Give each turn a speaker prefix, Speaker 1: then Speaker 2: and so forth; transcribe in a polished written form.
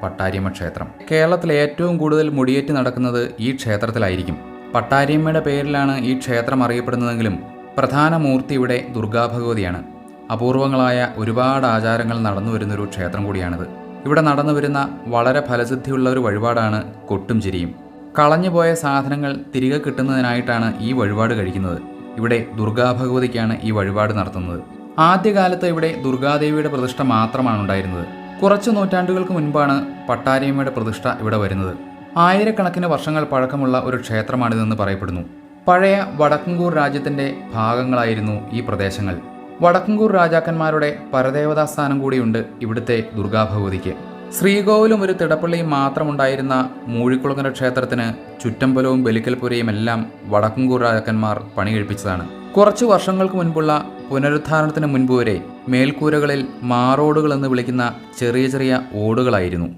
Speaker 1: പട്ടാരിയമ്മ ക്ഷേത്രം. കേരളത്തിൽ ഏറ്റവും കൂടുതൽ മുടിയേറ്റ് നടക്കുന്നത് ഈ ക്ഷേത്രത്തിലായിരിക്കും. പട്ടാരിയമ്മയുടെ പേരിലാണ് ഈ ക്ഷേത്രം അറിയപ്പെടുന്നതെങ്കിലും പ്രധാന മൂർത്തി ഇവിടെ ദുർഗാഭഗവതിയാണ്. അപൂർവങ്ങളായ ഒരുപാട് ആചാരങ്ങൾ നടന്നു വരുന്നൊരു ക്ഷേത്രം കൂടിയാണിത്. ഇവിടെ നടന്നു വരുന്ന വളരെ ഫലസിദ്ധിയുള്ള ഒരു വഴിപാടാണ് കൊട്ടും ചിരിയും. കളഞ്ഞുപോയ സാധനങ്ങൾ തിരികെ കിട്ടുന്നതിനായിട്ടാണ് ഈ വഴിപാട് കഴിക്കുന്നത്. ഇവിടെ ദുർഗാഭഗവതിക്കാണ് ഈ വഴിപാട് നടത്തുന്നത്. ആദ്യകാലത്ത് ഇവിടെ ദുർഗാദേവിയുടെ പ്രതിഷ്ഠ മാത്രമാണ് ഉണ്ടായിരുന്നത്. കുറച്ച് നൂറ്റാണ്ടുകൾക്ക് മുൻപാണ് പട്ടാരിയമ്മയുടെ പ്രതിഷ്ഠ ഇവിടെ വരുന്നത്. ആയിരക്കണക്കിന് വർഷങ്ങൾ പഴക്കമുള്ള ഒരു ക്ഷേത്രമാണിതെന്ന് പറയപ്പെടുന്നു. പഴയ വടക്കൻകൂർ രാജ്യത്തിൻ്റെ ഭാഗങ്ങളായിരുന്നു ഈ പ്രദേശങ്ങൾ. വടക്കൻകൂർ രാജാക്കന്മാരുടെ പരദേവതാ സ്ഥാനം കൂടിയുണ്ട് ഇവിടുത്തെ ദുർഗാഭഗവതിക്ക്. ശ്രീകോവിലും ഒരു തിടപ്പള്ളിയും മാത്രമുണ്ടായിരുന്ന മൂഴിക്കുളങ്ങര ക്ഷേത്രത്തിന് ചുറ്റമ്പലവും ബലിക്കൽപുരയും എല്ലാം വടക്കൻകൂർ രാജാക്കന്മാർ പണി കഴിപ്പിച്ചതാണ്. കുറച്ചു വർഷങ്ങൾക്ക് മുൻപുള്ള പുനരുദ്ധാരണത്തിന് മുൻപ് വരെ മേൽക്കൂരകളിൽ മാറോടുകൾ എന്ന് വിളിക്കുന്ന ചെറിയ ചെറിയ ഓടുകളായിരുന്നു.